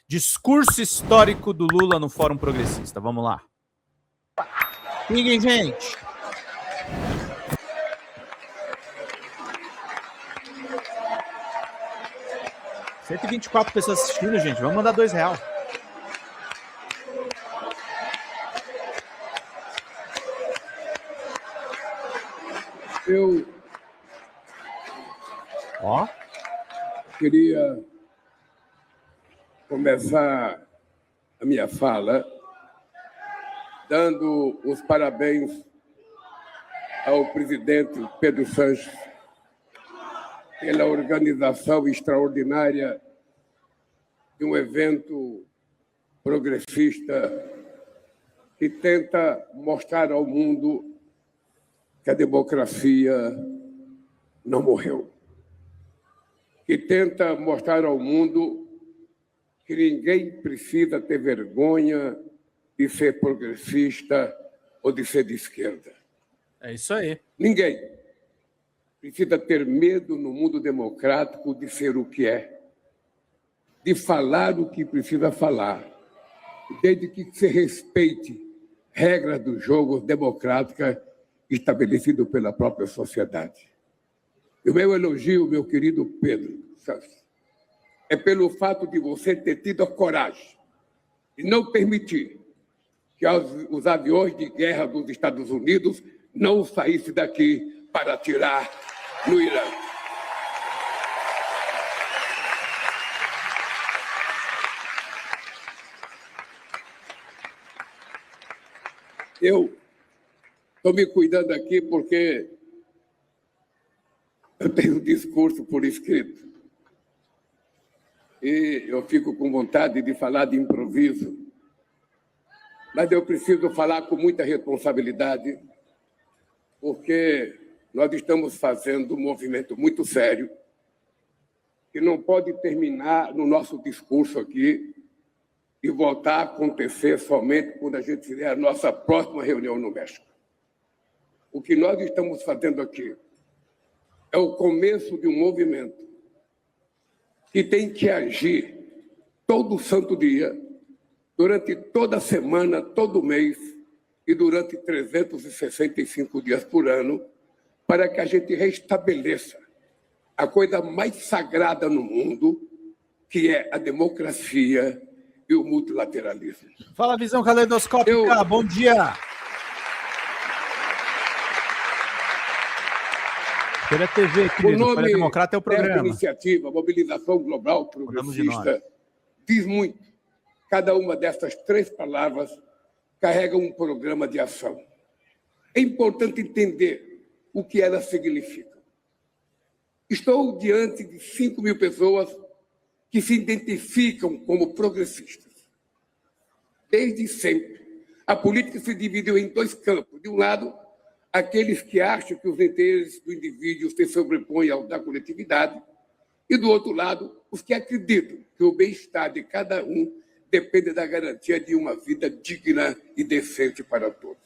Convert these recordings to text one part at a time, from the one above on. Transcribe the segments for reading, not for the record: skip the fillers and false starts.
Discurso histórico do Lula no Fórum Progressista. Vamos lá. Liguem, gente. R$ 124 pessoas assistindo, gente. Vamos mandar R$2. Eu queria começar a minha fala dando os parabéns ao presidente Pedro Sanches pela organização extraordinária de um evento progressista que tenta mostrar ao mundo que a democracia não morreu, que tenta mostrar ao mundo que ninguém precisa ter vergonha de ser progressista ou de ser de esquerda. É isso aí. Ninguém precisa ter medo no mundo democrático de ser o que é, de falar o que precisa falar, desde que se respeite regras do jogo democrática estabelecido pela própria sociedade. E o meu elogio, meu querido Pedro Sanches, é pelo fato de você ter tido a coragem de não permitir que os aviões de guerra dos Estados Unidos não saíssem daqui para atirar no Irã. Eu estou me cuidando aqui porque eu tenho um discurso por escrito e eu fico com vontade de falar de improviso, mas eu preciso falar com muita responsabilidade porque nós estamos fazendo um movimento muito sério que não pode terminar no nosso discurso aqui e voltar a acontecer somente quando a gente fizer a nossa próxima reunião no México. O que nós estamos fazendo aqui é o começo de um movimento que tem que agir todo santo dia, durante toda semana, todo mês e durante 365 dias por ano, para que a gente restabeleça a coisa mais sagrada no mundo, que é a democracia e o multilateralismo. Fala, Visão Caleidoscópica. Bom dia. Pela TV, querido. O nome Democrata é o programa. Dessa iniciativa, Mobilização Global Progressista, diz muito. Cada uma dessas 3 palavras carrega um programa de ação. É importante entender o que elas significam. Estou diante de 5.000 pessoas que se identificam como progressistas. Desde sempre, a política se dividiu em 2 campos. De um lado, aqueles que acham que os interesses do indivíduo se sobrepõem ao da coletividade, e, do outro lado, os que acreditam que o bem-estar de cada um depende da garantia de uma vida digna e decente para todos.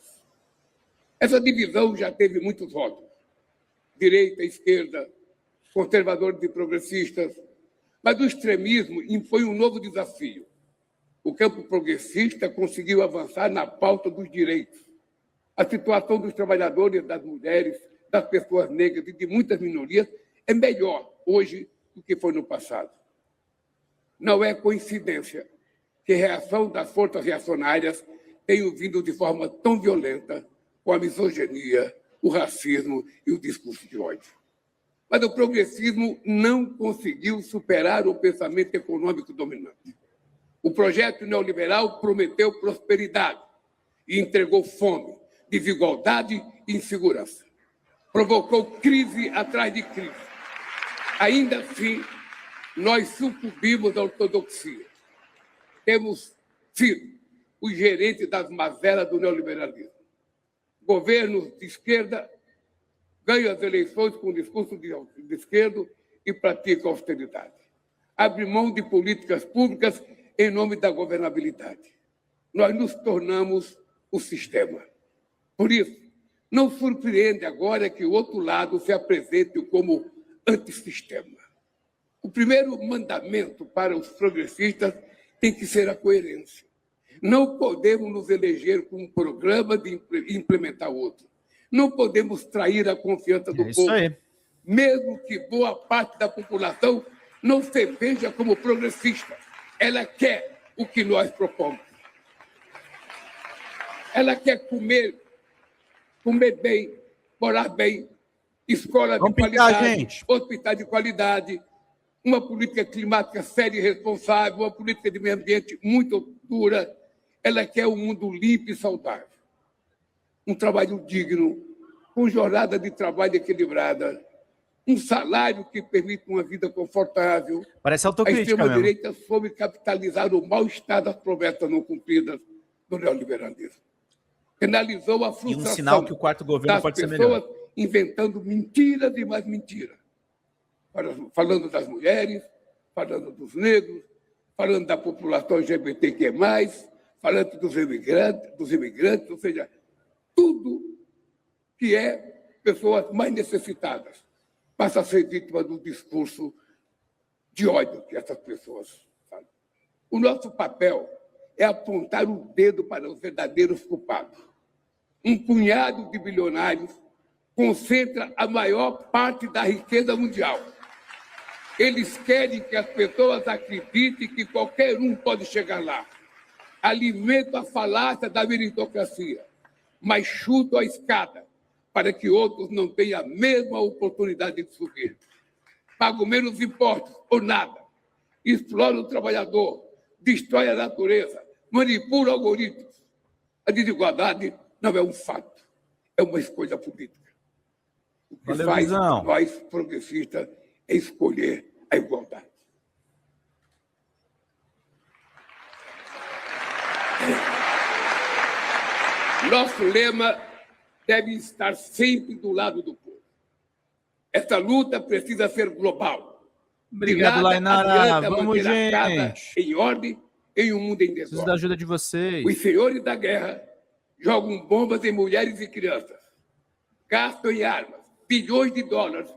Essa divisão já teve muitos rótulos: direita, esquerda, conservadores e progressistas, mas o extremismo impõe um novo desafio. O campo progressista conseguiu avançar na pauta dos direitos. A situação dos trabalhadores, das mulheres, das pessoas negras e de muitas minorias é melhor hoje do que foi no passado. Não é coincidência que a reação das forças reacionárias tenha vindo de forma tão violenta com a misoginia, o racismo e o discurso de ódio. Mas o progressismo não conseguiu superar o pensamento econômico dominante. O projeto neoliberal prometeu prosperidade e entregou fome, desigualdade e insegurança. Provocou crise atrás de crise. Ainda assim, nós sucumbimos à ortodoxia. Temos sido os gerentes das mazelas do neoliberalismo. Governos de esquerda ganham as eleições com discurso de esquerda e praticam austeridade. Abre mão de políticas públicas em nome da governabilidade. Nós nos tornamos o sistema. Por isso, não surpreende agora que o outro lado se apresente como antissistema. O primeiro mandamento para os progressistas tem que ser a coerência. Não podemos nos eleger com um programa e implementar outro. Não podemos trair a confiança do povo, mesmo que boa parte da população não se veja como progressista. Ela quer o que nós propomos. Ela quer comer bem, morar bem, escola de qualidade, hospital de qualidade, uma política climática séria e responsável, uma política de meio ambiente muito dura. Ela quer um mundo limpo e saudável. Um trabalho digno, com jornada de trabalho equilibrada, um salário que permite uma vida confortável. Parece autocrítica mesmo. A extrema-direita soube capitalizar o mal-estar das promessas não cumpridas do neoliberalismo. Penalizou a frustração e um sinal que o quarto governo pode ser melhor. Das pessoas inventando mentiras e mais mentiras. Falando das mulheres, falando dos negros, falando da população LGBTQ+, falando dos imigrantes, ou seja, tudo que é pessoas mais necessitadas passa a ser vítima do discurso de ódio que essas pessoas fazem. O nosso papel é apontar o dedo para os verdadeiros culpados. Um punhado de bilionários concentra a maior parte da riqueza mundial. Eles querem que as pessoas acreditem que qualquer um pode chegar lá. Alimentam a falácia da meritocracia, mas chutam a escada para que outros não tenham a mesma oportunidade de subir. Pagam menos impostos ou nada. Exploram o trabalhador, destrói a natureza, manipula algoritmos. A desigualdade não é um fato, é uma escolha política. O que faz nós, progressistas, é escolher a igualdade. Nosso lema deve estar sempre do lado do povo. Essa luta precisa ser global. Obrigado, Lainara. Vamos, gente. Em ordem, em um mundo em desordem. Preciso da ajuda de vocês. Os senhores da guerra jogam bombas em mulheres e crianças. Gastam em armas bilhões de dólares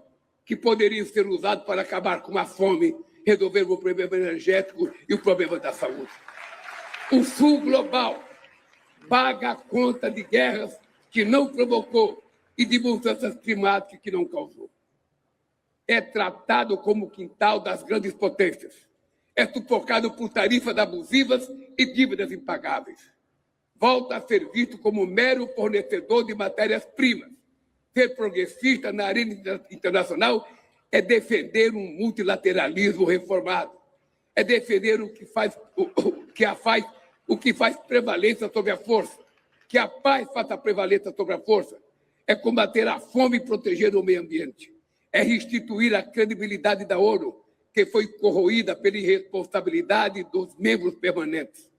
que poderiam ser usados para acabar com a fome, resolver o problema energético e o problema da saúde. O Sul global paga a conta de guerras que não provocou e de mudanças climáticas que não causou. É tratado como o quintal das grandes potências. É sufocado por tarifas abusivas e dívidas impagáveis. Volta a ser visto como mero fornecedor de matérias-primas. Ser progressista na arena internacional é defender um multilateralismo reformado. É defender o que faz prevalência sobre a força. Que a paz faça prevalência sobre a força. É combater a fome e proteger o meio ambiente. É restituir a credibilidade da ONU, que foi corroída pela irresponsabilidade dos membros permanentes.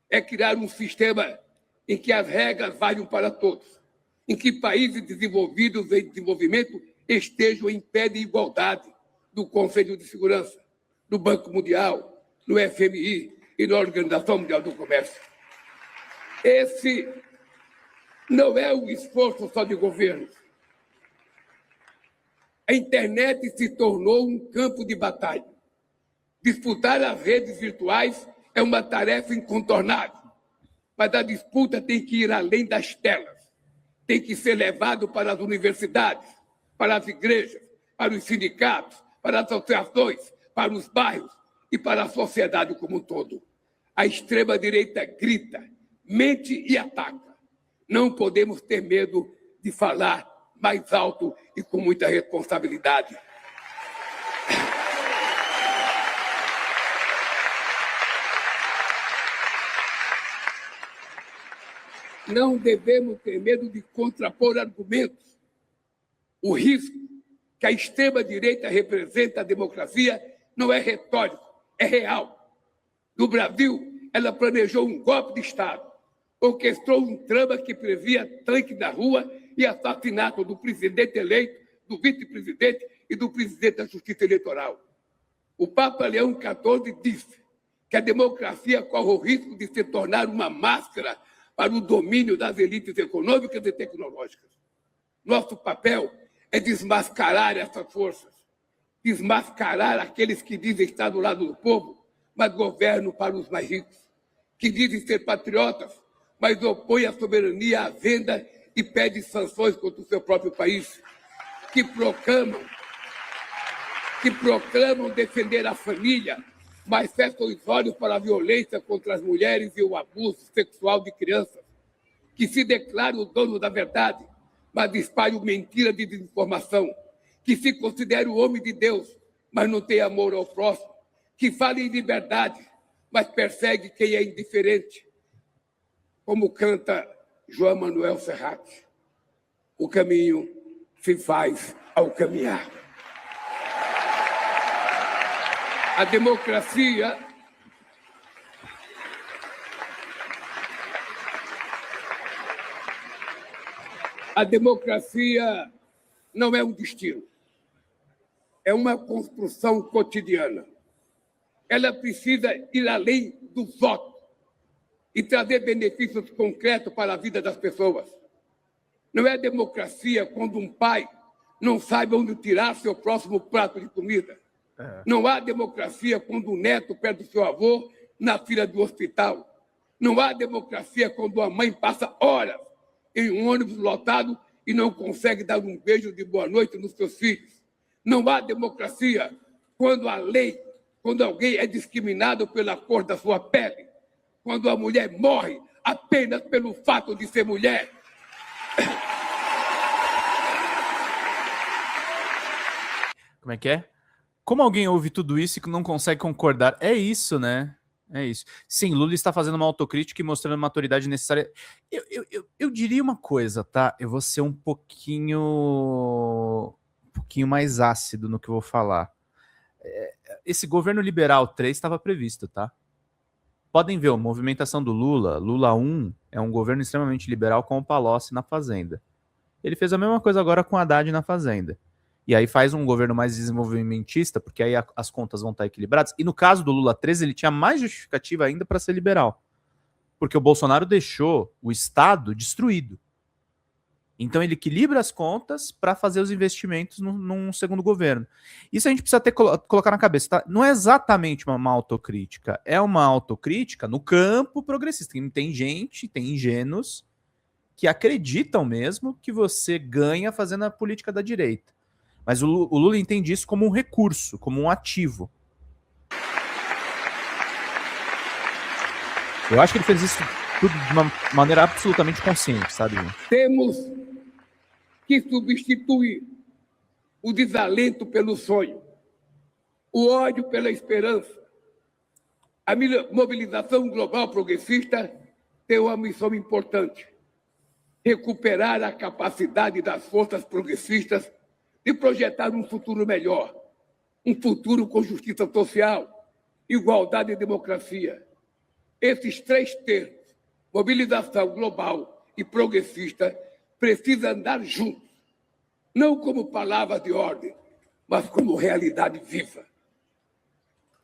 É criar um sistema em que as regras valham para todos, em que países desenvolvidos em desenvolvimento estejam em pé de igualdade no Conselho de Segurança, no Banco Mundial, no FMI e na Organização Mundial do Comércio. Esse não é um esforço só de governos. A internet se tornou um campo de batalha. Disputar as redes virtuais é uma tarefa incontornável, mas a disputa tem que ir além das telas. Tem que ser levado para as universidades, para as igrejas, para os sindicatos, para as associações, para os bairros e para a sociedade como um todo. A extrema-direita grita, mente e ataca. Não podemos ter medo de falar mais alto e com muita responsabilidade. Não devemos ter medo de contrapor argumentos. O risco que a extrema-direita representa à democracia não é retórico, é real. No Brasil, ela planejou um golpe de Estado, orquestrou um trama que previa tanque na rua e assassinato do presidente eleito, do vice-presidente e do presidente da Justiça Eleitoral. O Papa Leão XIV disse que a democracia corre o risco de se tornar uma máscara para o domínio das elites econômicas e tecnológicas. Nosso papel é desmascarar essas forças, desmascarar aqueles que dizem estar do lado do povo, mas governo para os mais ricos, que dizem ser patriotas, mas opõem a soberania à venda e pedem sanções contra o seu próprio país, que proclamam defender a família, mas fecham os olhos para a violência contra as mulheres e o abuso sexual de crianças, que se declaram o dono da verdade, mas espalham mentira de desinformação, que se consideram o homem de Deus, mas não tem amor ao próximo, que falam em liberdade, mas persegue quem é indiferente. Como canta João Manuel Serrat, o caminho se faz ao caminhar. A democracia não é um destino, é uma construção cotidiana. Ela precisa ir além do voto e trazer benefícios concretos para a vida das pessoas. Não é democracia quando um pai não sabe onde tirar seu próximo prato de comida. Não há democracia quando o neto perde seu avô na fila do hospital. Não há democracia quando a mãe passa horas em um ônibus lotado e não consegue dar um beijo de boa noite nos seus filhos. Não há democracia quando alguém é discriminado pela cor da sua pele, quando a mulher morre apenas pelo fato de ser mulher. Como é que é? Como alguém ouve tudo isso e não consegue concordar? É isso, né? É isso. Sim, Lula está fazendo uma autocrítica e mostrando a maturidade necessária. Eu diria uma coisa, tá? Eu vou ser um pouquinho mais ácido no que eu vou falar. Esse governo liberal 3 estava previsto, tá? Podem ver, a movimentação do Lula 1 é um governo extremamente liberal com o Palocci na Fazenda. Ele fez a mesma coisa agora com o Haddad na Fazenda. E aí faz um governo mais desenvolvimentista, porque aí as contas vão estar equilibradas. E no caso do Lula 13, ele tinha mais justificativa ainda para ser liberal. Porque o Bolsonaro deixou o Estado destruído. Então ele equilibra as contas para fazer os investimentos num segundo governo. Isso a gente precisa colocar na cabeça, tá? Não é exatamente uma autocrítica, é uma autocrítica no campo progressista. Tem gente, tem ingênuos que acreditam mesmo que você ganha fazendo a política da direita. Mas o Lula entende isso como um recurso, como um ativo. Eu acho que ele fez isso tudo de uma maneira absolutamente consciente, sabe, gente? Temos que substituir o desalento pelo sonho, o ódio pela esperança. A mobilização global progressista tem uma missão importante: recuperar a capacidade das forças progressistas de projetar um futuro melhor, um futuro com justiça social, igualdade e democracia. Esses 3 termos, mobilização global e progressista, precisam andar juntos, não como palavras de ordem, mas como realidade viva.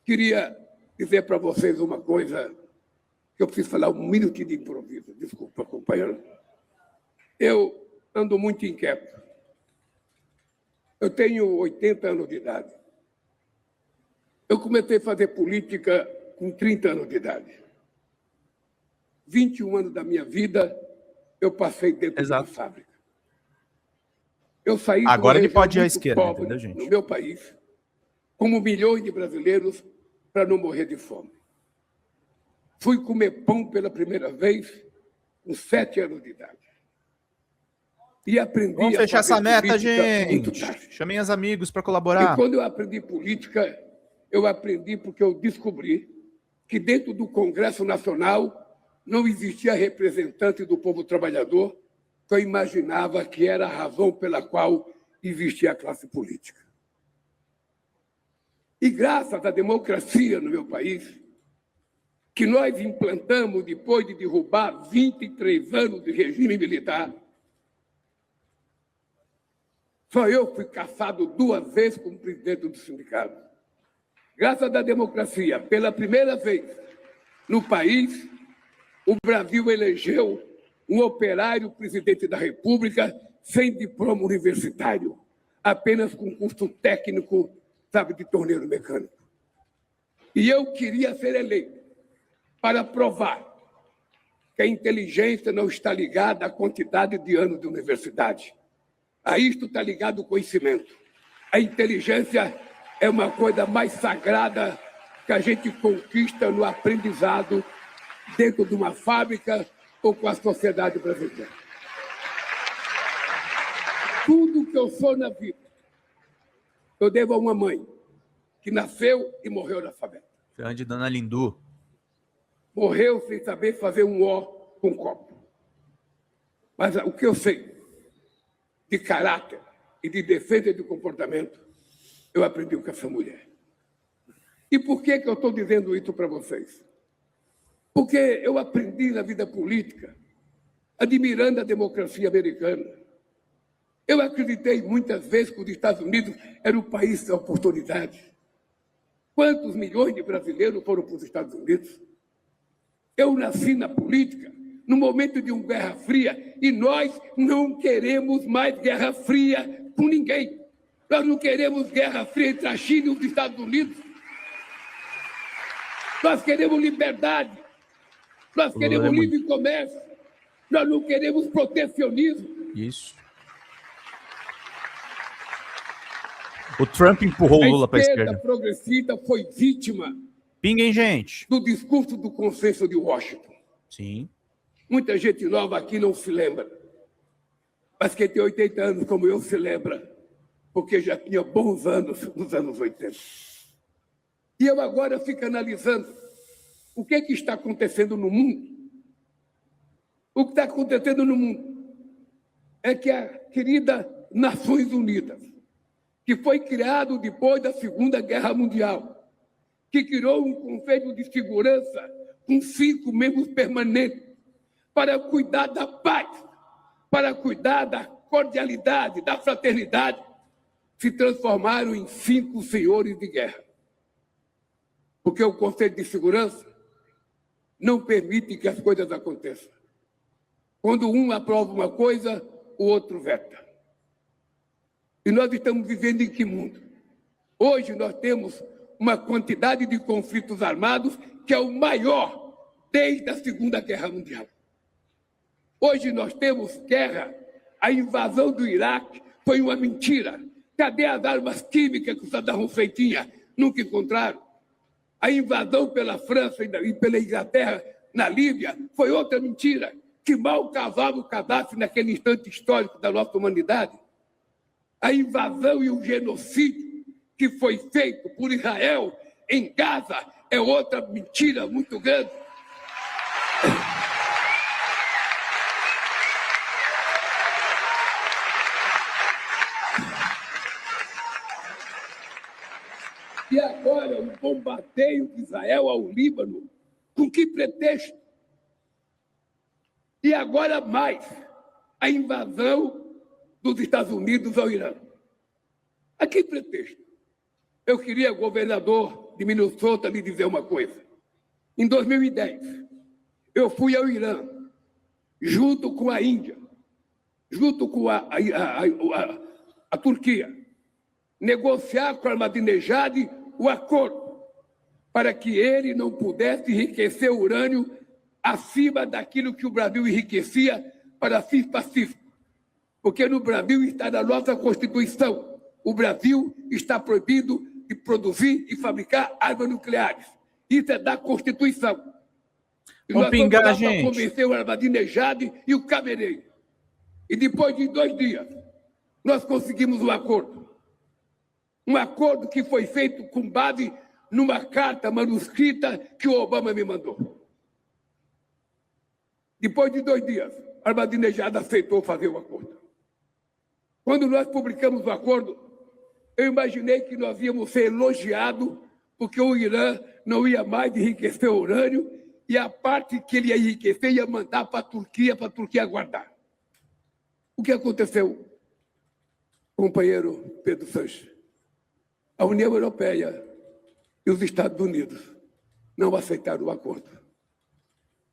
Queria dizer para vocês uma coisa, que eu preciso falar um minutinho de improviso. Desculpa, companheiro. Eu ando muito inquieto. Eu tenho 80 anos de idade. Eu comecei a fazer política com 30 anos de idade. 21 anos da minha vida eu passei dentro de uma fábrica. Eu saí agora ele pode ir à esquerda, pobre, entendeu, gente? No meu país, como milhões de brasileiros, para não morrer de fome. Fui comer pão pela primeira vez com 7 anos de idade. E aprendi Vamos fechar essa meta, muito gente. tarde. Chamem os amigos para colaborar. E quando eu aprendi política, eu aprendi porque eu descobri que dentro do Congresso Nacional não existia representante do povo trabalhador, que eu imaginava que era a razão pela qual existia a classe política. E graças à democracia no meu país, que nós implantamos depois de derrubar 23 anos de regime militar, só eu fui caçado 2 vezes como presidente do sindicato. Graças à democracia, pela primeira vez no país, o Brasil elegeu um operário presidente da República sem diploma universitário, apenas com curso técnico, sabe, de torneiro mecânico. E eu queria ser eleito para provar que a inteligência não está ligada à quantidade de anos de universidade. A isto está ligado o conhecimento. A inteligência é uma coisa mais sagrada que a gente conquista no aprendizado dentro de uma fábrica ou com a sociedade brasileira. Tudo que eu sou na vida, eu devo a uma mãe que nasceu e morreu analfabeta. Grande Dona Lindu. Morreu sem saber fazer um O com um copo. Mas o que eu sei de caráter e de defesa de comportamento, eu aprendi com essa mulher. E por que eu estou dizendo isso para vocês? Porque eu aprendi na vida política, admirando a democracia americana. Eu acreditei muitas vezes que os Estados Unidos era o país da oportunidade. Quantos milhões de brasileiros foram para os Estados Unidos? Eu nasci na política no momento de uma Guerra Fria e nós não queremos mais Guerra Fria com ninguém. Nós não queremos Guerra Fria entre a China e os Estados Unidos. Nós queremos liberdade. Nós queremos livre comércio. Nós não queremos protecionismo. Isso. O Trump empurrou o Lula para a esquerda. A esquerda progressista foi vítima. Pinguem, gente. Do discurso do consenso de Washington. Sim. Muita gente nova aqui não se lembra. Mas quem tem 80 anos como eu se lembra. Porque já tinha bons anos nos anos 80. E eu agora fico analisando o que está acontecendo no mundo. O que está acontecendo no mundo é que a querida Nações Unidas, que foi criado depois da Segunda Guerra Mundial, que criou um Conselho de Segurança com 5 membros permanentes para cuidar da paz, para cuidar da cordialidade, da fraternidade, se transformaram em 5 senhores de guerra. Porque o Conselho de Segurança não permite que as coisas aconteçam. Quando um aprova uma coisa, o outro veta. E nós estamos vivendo em que mundo? Hoje nós temos uma quantidade de conflitos armados que é o maior desde a Segunda Guerra Mundial. Hoje nós temos guerra. A invasão do Iraque foi uma mentira. Cadê as armas químicas que o Saddam Hussein tinha? Nunca encontraram. A invasão pela França e pela Inglaterra na Líbia foi outra mentira, que mal cavava o Gaddafi naquele instante histórico da nossa humanidade. A invasão e o genocídio que foi feito por Israel em Gaza é outra mentira muito grande. E agora o bombardeio de Israel ao Líbano, com que pretexto? E agora mais, a invasão dos Estados Unidos ao Irã. A que pretexto? Eu queria, governador de Minnesota, lhe dizer uma coisa. Em 2010, eu fui ao Irã, junto com a Índia, junto com a Turquia, negociar com Ahmadinejad o acordo para que ele não pudesse enriquecer o urânio acima daquilo que o Brasil enriquecia para fins pacíficos. Porque no Brasil está na nossa Constituição. O Brasil está proibido de produzir e fabricar armas nucleares. Isso é da Constituição. E nós vamos lá para convencer o Ahmadinejad e o Khamenei. E depois de 2 dias, nós conseguimos um acordo. Um acordo que foi feito com base numa carta manuscrita que o Obama me mandou. Depois de 2 dias, Ahmadinejad aceitou fazer o acordo. Quando nós publicamos o acordo, eu imaginei que nós íamos ser elogiados porque o Irã não ia mais enriquecer o urânio e a parte que ele ia enriquecer ia mandar para a Turquia guardar. O que aconteceu, companheiro Pedro Sanches? A União Europeia e os Estados Unidos não aceitaram o acordo.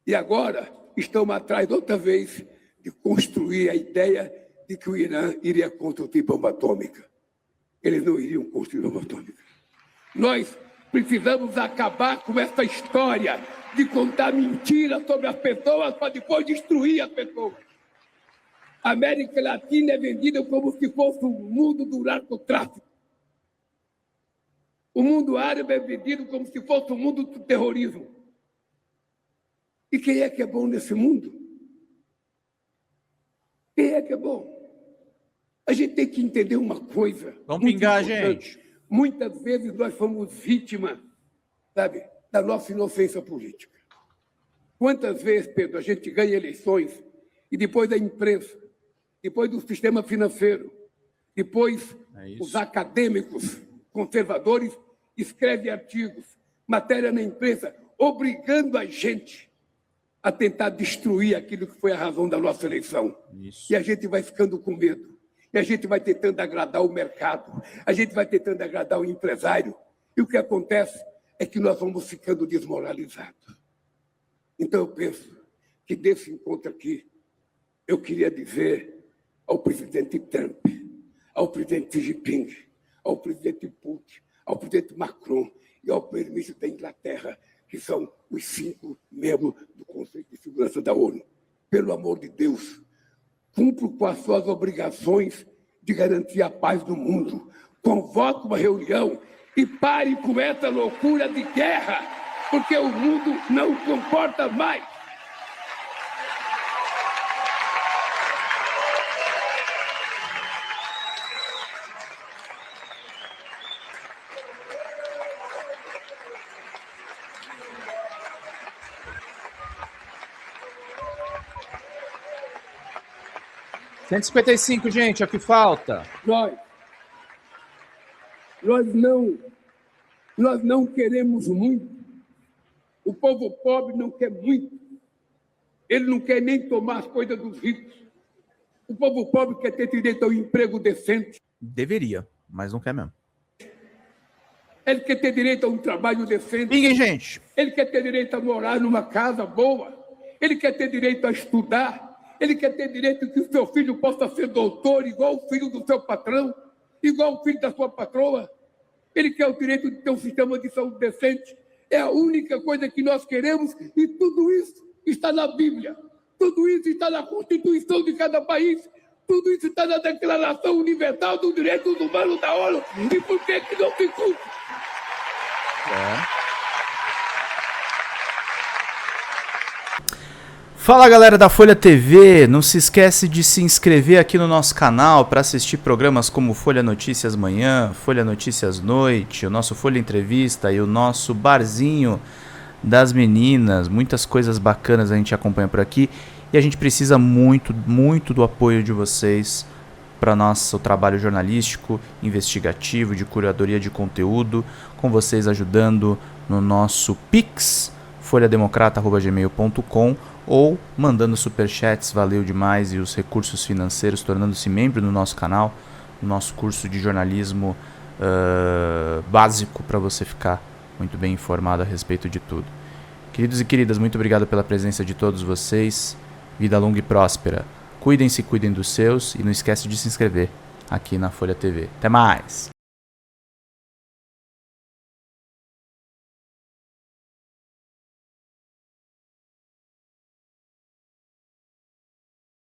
E agora estão atrás, outra vez, de construir a ideia de que o Irã iria construir bomba atômica. Eles não iriam construir bomba atômica. Nós Precisamos acabar com essa história de contar mentiras sobre as pessoas para depois destruir as pessoas. A América Latina é vendida como se fosse o mundo do narcotráfico. O mundo árabe é vendido como se fosse o mundo do terrorismo. E quem é que é bom nesse mundo? Quem é que é bom? A gente tem que entender uma coisa. Vamos pingar, gente. Muitas vezes nós somos vítimas, sabe, da nossa inocência política. Quantas vezes, Pedro, a gente ganha eleições e depois a imprensa, depois do sistema financeiro, depois os acadêmicos conservadores escrevem artigos, matéria na imprensa, obrigando a gente a tentar destruir aquilo que foi a razão da nossa eleição. Isso. E a gente vai ficando com medo. E a gente vai tentando agradar o mercado. A gente vai tentando agradar o empresário. E o que acontece é que nós vamos ficando desmoralizados. Então, eu penso que desse encontro aqui, eu queria dizer ao presidente Trump, ao presidente Xi Jinping, ao presidente Putin, ao presidente Macron e ao primeiro-ministro da Inglaterra, que são os 5 membros do Conselho de Segurança da ONU. Pelo amor de Deus, cumpram com as suas obrigações de garantir a paz no mundo. Convoque uma reunião e pare com essa loucura de guerra, porque o mundo não comporta mais. $155, gente, é o que falta. Nós não queremos muito. O povo pobre não quer muito. Ele não quer nem tomar as coisas dos ricos. O povo pobre quer ter direito ao emprego decente. Deveria, mas não quer mesmo. Ele quer ter direito a um trabalho decente. Ninguém, gente. Ele quer ter direito a morar numa casa boa. Ele quer ter direito a estudar. Ele quer ter direito que o seu filho possa ser doutor, igual o filho do seu patrão, igual o filho da sua patroa. Ele quer o direito de ter um sistema de saúde decente. É a única coisa que nós queremos e tudo isso está na Bíblia. Tudo isso está na Constituição de cada país. Tudo isso está na Declaração Universal dos Direitos Humanos da ONU. E por que não se cumpre? Fala, galera da Folha TV, não se esquece de se inscrever aqui no nosso canal para assistir programas como Folha Notícias Manhã, Folha Notícias Noite, o nosso Folha Entrevista e o nosso Barzinho das Meninas. Muitas coisas bacanas a gente acompanha por aqui e a gente precisa muito, muito do apoio de vocês para nosso trabalho jornalístico, investigativo, de curadoria de conteúdo, com vocês ajudando no nosso Pix, folhademocrata@gmail.com, ou mandando superchats, valeu demais, e os recursos financeiros, tornando-se membro do nosso canal, no nosso curso de jornalismo básico, para você ficar muito bem informado a respeito de tudo. Queridos e queridas, muito obrigado pela presença de todos vocês, vida longa e próspera, cuidem-se, cuidem dos seus, e não esquece de se inscrever aqui na Folha TV. Até mais!